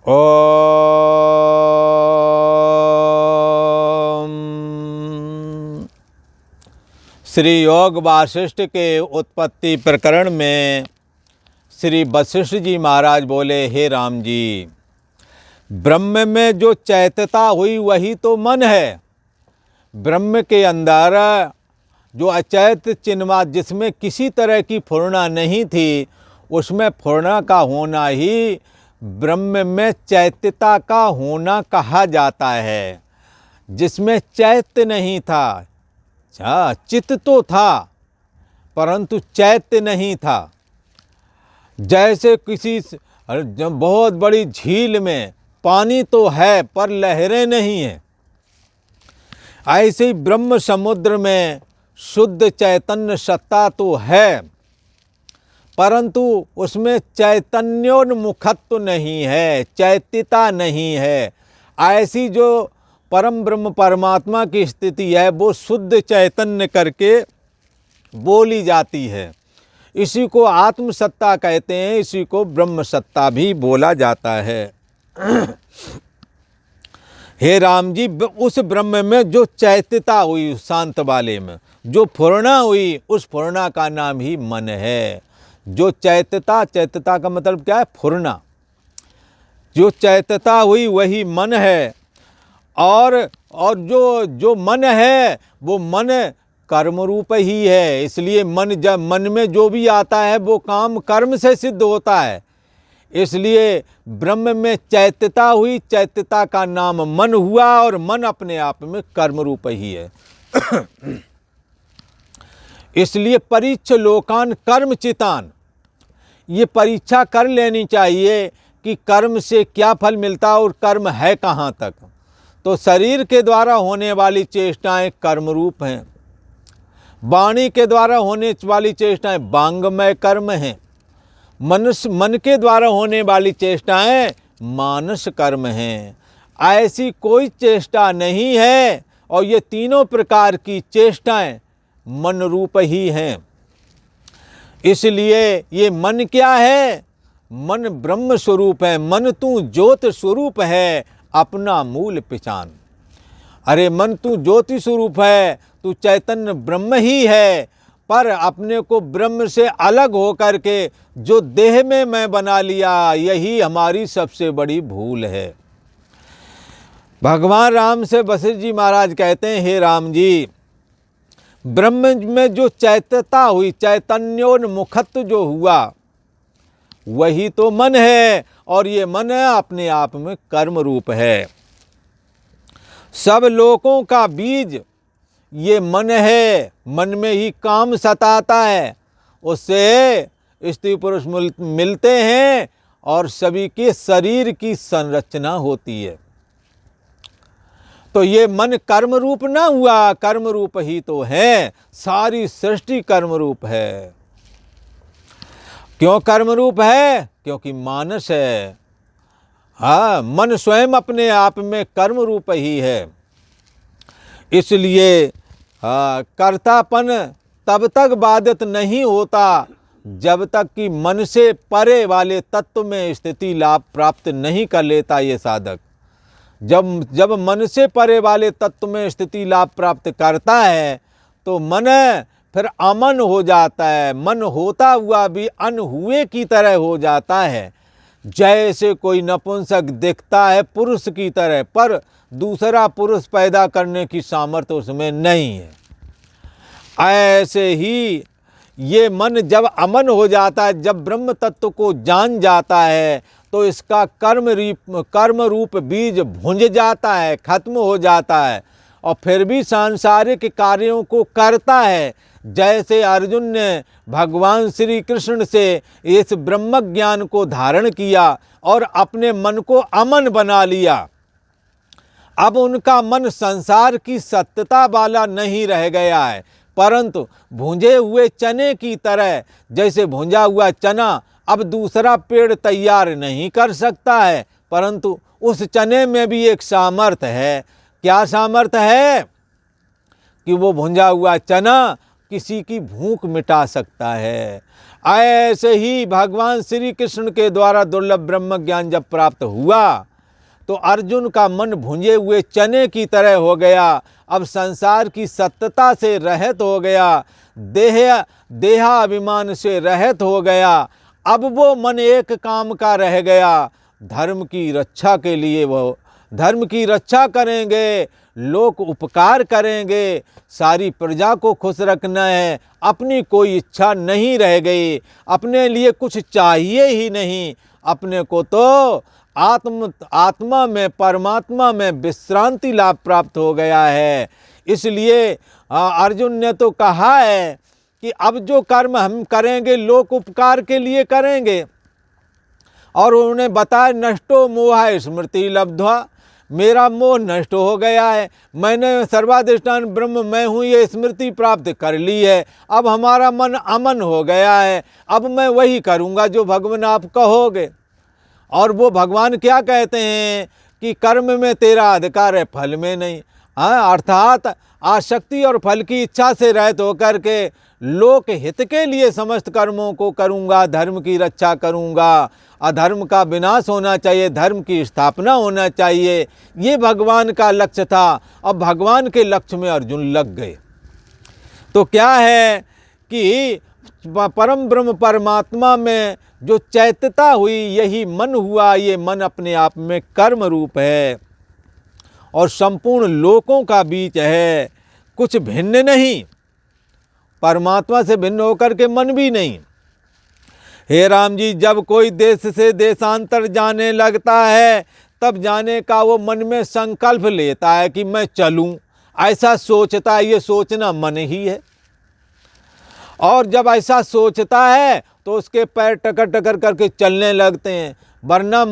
ओम। श्री योग वासिष्ठ के उत्पत्ति प्रकरण में श्री वशिष्ठ जी महाराज बोले, हे राम जी, ब्रह्म में जो चैतता हुई वही तो मन है। ब्रह्म के अंदर जो अचैत चिन्मा जिसमें किसी तरह की फुर्णा नहीं थी, उसमें फुर्णा का होना ही ब्रह्म में चैत्यता का होना कहा जाता है। जिसमें चैत्य नहीं था, चित्त तो था परंतु चैत्य नहीं था। जैसे किसी बहुत बड़ी झील में पानी तो है पर लहरें नहीं हैं, ऐसे ही ब्रह्म समुद्र में शुद्ध चैतन्य सत्ता तो है परंतु उसमें चैतन्योन्मुखत्व नहीं है, चैत्यता नहीं है। ऐसी जो परम ब्रह्म परमात्मा की स्थिति है वो शुद्ध चैतन्य करके बोली जाती है। इसी को आत्म सत्ता कहते हैं, इसी को ब्रह्म सत्ता भी बोला जाता है। हे राम जी, उस ब्रह्म में जो चैत्यता हुई, शांत वाले में जो फुर्णा हुई, उस फुर्णा का नाम ही मन है। जो चैत्यता, चैत्यता का मतलब क्या है? फुर्णा। जो चैत्यता हुई वही मन है। और जो मन है वो मन कर्म रूप ही है। इसलिए मन में जो भी आता है वो काम कर्म से सिद्ध होता है। इसलिए ब्रह्म में चैत्यता हुई, चैत्यता का नाम मन हुआ और मन अपने आप में कर्म रूप ही है। इसलिए परीक्ष लोकान कर्म चितान, ये परीक्षा कर लेनी चाहिए कि कर्म से क्या फल मिलता और कर्म है कहाँ तक। तो शरीर के द्वारा होने वाली चेष्टाएं कर्म रूप हैं, वाणी के द्वारा होने वाली चेष्टाएं वांगमय कर्म हैं, मन के द्वारा होने वाली चेष्टाएं मानस कर्म हैं। ऐसी कोई चेष्टा नहीं है और ये तीनों प्रकार की चेष्टाएं मन रूप ही हैं। इसलिए ये मन क्या है? मन ब्रह्म स्वरूप है। मन तू ज्योत स्वरूप है, अपना मूल पहचान। अरे मन तू ज्योति स्वरूप है, तू चैतन्य ब्रह्म ही है, पर अपने को ब्रह्म से अलग होकर के जो देह में मैं बना लिया, यही हमारी सबसे बड़ी भूल है। भगवान राम से वशिष्ठ जी महाराज कहते हैं, हे राम जी, ब्रह्म में जो चैत्यता हुई, चैतन्योन्मुखत्व जो हुआ, वही तो मन है। और ये मन अपने आप में कर्म रूप है। सब लोगों का बीज ये मन है। मन में ही काम सताता है, उससे स्त्री पुरुष मिलते हैं और सभी के शरीर की संरचना होती है। तो ये मन कर्म रूप ना हुआ, कर्म रूप ही तो है। सारी सृष्टि कर्म रूप है। क्यों कर्म रूप है? क्योंकि मानस है। हाँ, मन स्वयं अपने आप में कर्म रूप ही है। इसलिए कर्तापन तब तक बाधित नहीं होता जब तक कि मन से परे वाले तत्व में स्थिति लाभ प्राप्त नहीं कर लेता ये साधक। जब मन से परे वाले तत्व में स्थिति लाभ प्राप्त करता है तो मन फिर अमन हो जाता है। मन होता हुआ भी अनहुए की तरह हो जाता है। जैसे कोई नपुंसक दिखता है पुरुष की तरह, पर दूसरा पुरुष पैदा करने की सामर्थ्य उसमें नहीं है। ऐसे ही ये मन जब अमन हो जाता है, जब ब्रह्म तत्व को जान जाता है, तो इसका कर्म रूप बीज भुंज जाता है, खत्म हो जाता है और फिर भी सांसारिक कार्यों को करता है। जैसे अर्जुन ने भगवान श्री कृष्ण से इस ब्रह्म ज्ञान को धारण किया और अपने मन को अमन बना लिया। अब उनका मन संसार की सत्यता वाला नहीं रह गया है, परंतु भुंजे हुए चने की तरह, जैसे भुंजा हुआ चना अब दूसरा पेड़ तैयार नहीं कर सकता है, परंतु उस चने में भी एक सामर्थ्य है। क्या सामर्थ्य है? कि वो भुंजा हुआ चना किसी की भूख मिटा सकता है। ऐसे ही भगवान श्री कृष्ण के द्वारा दुर्लभ ब्रह्म ज्ञान जब प्राप्त हुआ तो अर्जुन का मन भुंजे हुए चने की तरह हो गया। अब संसार की सत्ता से रहित हो गया, देहाभिमान से रहित हो गया। अब वो मन एक काम का रह गया, धर्म की रक्षा के लिए वो धर्म की रक्षा करेंगे, लोक उपकार करेंगे, सारी प्रजा को खुश रखना है। अपनी कोई इच्छा नहीं रह गई, अपने लिए कुछ चाहिए ही नहीं। अपने को तो आत्मा में, परमात्मा में विश्रांति लाभ प्राप्त हो गया है। इसलिए अर्जुन ने तो कहा है कि अब जो कर्म हम करेंगे लोक उपकार के लिए करेंगे। और उन्होंने बताया नष्टो मोह स्मृति लब्ध्वा, मेरा मोह नष्ट हो गया है, मैंने सर्वाधिष्ठान ब्रह्म मैं हूँ ये स्मृति प्राप्त कर ली है। अब हमारा मन अमन हो गया है, अब मैं वही करूँगा जो भगवान आप कहोगे। और वो भगवान क्या कहते हैं कि कर्म में तेरा अधिकार है, फल में नहीं। हाँ, अर्थात आसक्ति और फल की इच्छा से रहित होकर के लोक हित के लिए समस्त कर्मों को करूँगा, धर्म की रक्षा करूँगा, अधर्म का विनाश होना चाहिए, धर्म की स्थापना होना चाहिए। ये भगवान का लक्ष्य था। अब भगवान के लक्ष्य में अर्जुन लग गए। तो क्या है कि परम ब्रह्म परमात्मा में जो चैत्यता हुई, यही मन हुआ। ये मन अपने आप में कर्म रूप है और संपूर्ण लोकों का बीच है, कुछ भिन्न नहीं, परमात्मा से भिन्न होकर के मन भी नहीं। हे राम जी, जब कोई देश से देशांतर जाने लगता है तब जाने का वो मन में संकल्प लेता है कि मैं चलूं, ऐसा सोचता है। ये सोचना मन ही है। और जब ऐसा सोचता है तो उसके पैर टकर टकर करके चलने लगते हैं। वरना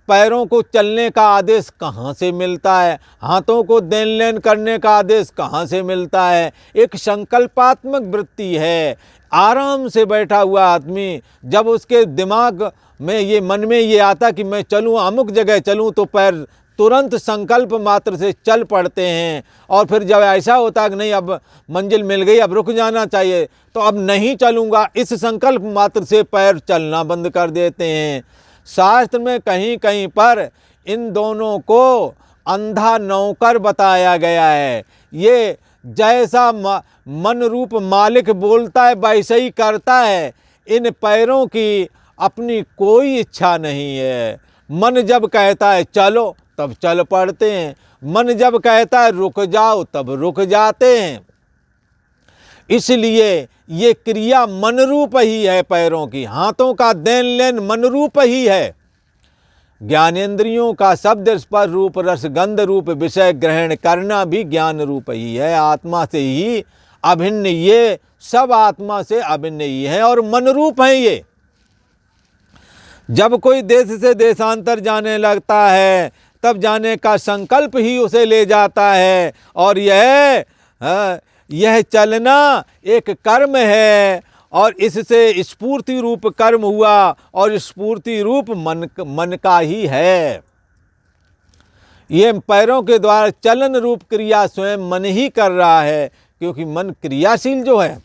पैरों को चलने का आदेश कहाँ से मिलता है, हाथों को देन लेन करने का आदेश कहाँ से मिलता है। एक संकल्पात्मक वृत्ति है। आराम से बैठा हुआ आदमी जब उसके दिमाग में ये, मन में ये आता कि मैं चलूँ, अमुक जगह चलूँ, तो पैर तुरंत संकल्प मात्र से चल पड़ते हैं। और फिर जब ऐसा होता है कि नहीं अब मंजिल मिल गई, अब रुक जाना चाहिए, तो अब नहीं चलूँगा, इस संकल्प मात्र से पैर चलना बंद कर देते हैं। शास्त्र में कहीं कहीं पर इन दोनों को अंधा नौकर बताया गया है। ये जैसा मन रूप मालिक बोलता है वैसे ही करता है। इन पैरों की अपनी कोई इच्छा नहीं है। मन जब कहता है चलो तब चल पड़ते हैं, मन जब कहता है रुक जाओ तब रुक जाते हैं। इसलिए ये क्रिया मन रूप ही है। पैरों की, हाथों का देन लेन मन रूप ही है। ज्ञानेंद्रियों का शब्द स्पर्श रूप रस गंध रूप विषय ग्रहण करना भी ज्ञान रूप ही है। आत्मा से ही अभिन्न, ये सब आत्मा से अभिन्न ही है और मन रूप है। ये जब कोई देश से देशांतर जाने लगता है तब जाने का संकल्प ही उसे ले जाता है। और यह चलना एक कर्म है और इससे स्फूर्ति रूप कर्म हुआ और स्फूर्ति रूप मन का ही है। ये पैरों के द्वारा चलन रूप क्रिया स्वयं मन ही कर रहा है, क्योंकि मन क्रियाशील जो है।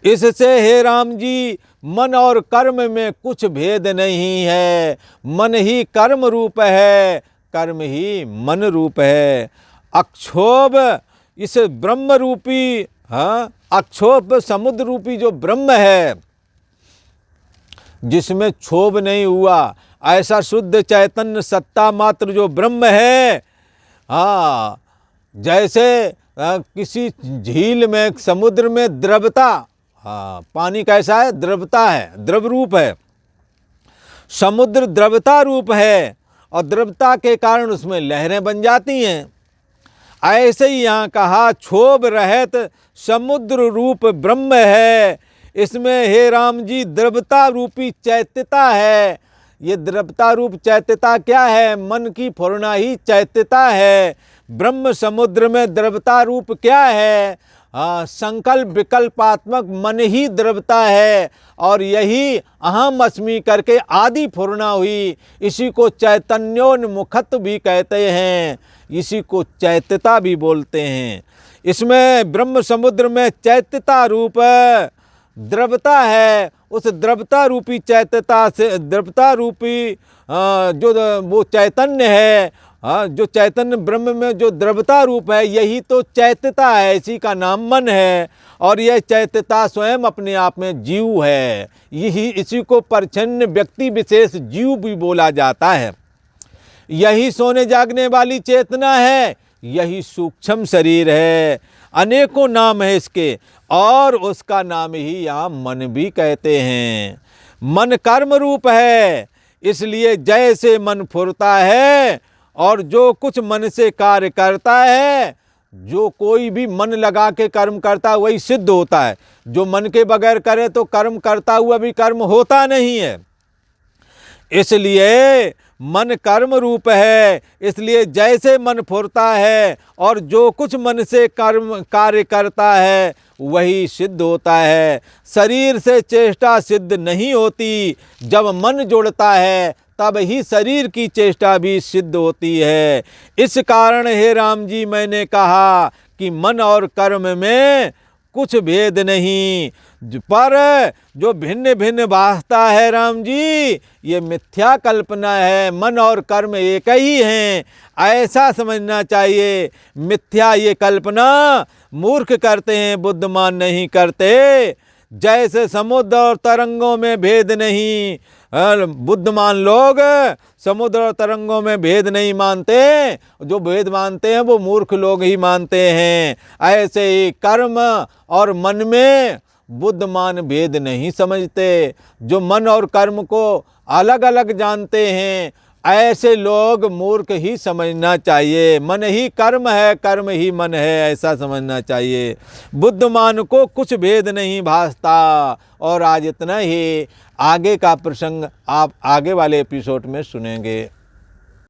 इससे हे राम जी, मन और कर्म में कुछ भेद नहीं है। मन ही कर्म रूप है, कर्म ही मन रूप है। अक्षोभ इस ब्रह्म रूपी, अक्षोभ समुद्र रूपी जो ब्रह्म है, जिसमें क्षोभ नहीं हुआ, ऐसा शुद्ध चैतन्य सत्ता मात्र जो ब्रह्म है। जैसे किसी झील में, समुद्र में द्रवता, पानी कैसा है? द्रवता है, द्रव रूप है। समुद्र द्रवता रूप है और द्रवता के कारण उसमें लहरें बन जाती हैं। ऐसे ही यहाँ कहा क्षोभ रहित समुद्र रूप ब्रह्म है। इसमें हे राम जी द्रवता रूपी चैत्यता है। ये द्रवता रूप चैत्यता क्या है? मन की फुरना ही चैत्यता है। ब्रह्म समुद्र में द्रवता रूप क्या है? संकल्प विकल्पात्मक मन ही द्रवता है। और यही अहम अस्मि करके आदि फुरना हुई। इसी को चैतन्योन्मुखत्व भी कहते हैं, इसी को चैत्यता भी बोलते हैं। इसमें ब्रह्म समुद्र में चैत्यता रूप द्रवता है, उस द्रवता रूपी चैत्यता से, द्रवता रूपी जो वो चैतन्य है, जो चैतन्य ब्रह्म में जो द्रवता रूप है, यही तो चैत्यता है, इसी का नाम मन है। और यह चैत्यता स्वयं अपने आप में जीव है। यही इसी को परिच्छिन्न व्यक्ति विशेष जीव भी बोला जाता है। यही सोने जागने वाली चेतना है, यही सूक्ष्म शरीर है। अनेकों नाम है इसके, और उसका नाम ही यहाँ मन भी कहते हैं। मन कर्म रूप है, इसलिए जैसे मन फुरता है और जो कुछ मन से कार्य करता है, जो कोई भी मन लगा के कर्म करता है वही सिद्ध होता है। जो मन के बगैर करे तो कर्म करता हुआ भी कर्म होता नहीं है। इसलिए मन कर्म रूप है, इसलिए जैसे मन फुरता है और जो कुछ मन से कर्म कार्य करता है वही सिद्ध होता है। शरीर से चेष्टा सिद्ध नहीं होती, जब मन जुड़ता है तब ही शरीर की चेष्टा भी सिद्ध होती है। इस कारण हे राम जी मैंने कहा कि मन और कर्म में कुछ भेद नहीं, पर जो भिन्न भिन्न भासता है राम जी, ये मिथ्या कल्पना है। मन और कर्म एक ही हैं, ऐसा समझना चाहिए। मिथ्या ये कल्पना मूर्ख करते हैं, बुद्धिमान नहीं करते। जैसे समुद्र और तरंगों में भेद नहीं, बुद्धिमान लोग समुद्र और तरंगों में भेद नहीं मानते, जो भेद मानते हैं वो मूर्ख लोग ही मानते हैं। ऐसे ही कर्म और मन में बुद्धिमान भेद नहीं समझते। जो मन और कर्म को अलग अलग जानते हैं, ऐसे लोग मूर्ख ही समझना चाहिए। मन ही कर्म है, कर्म ही मन है, ऐसा समझना चाहिए। बुद्धिमान को कुछ भेद नहीं भासता। और आज इतना ही, आगे का प्रसंग आप आगे वाले एपिसोड में सुनेंगे।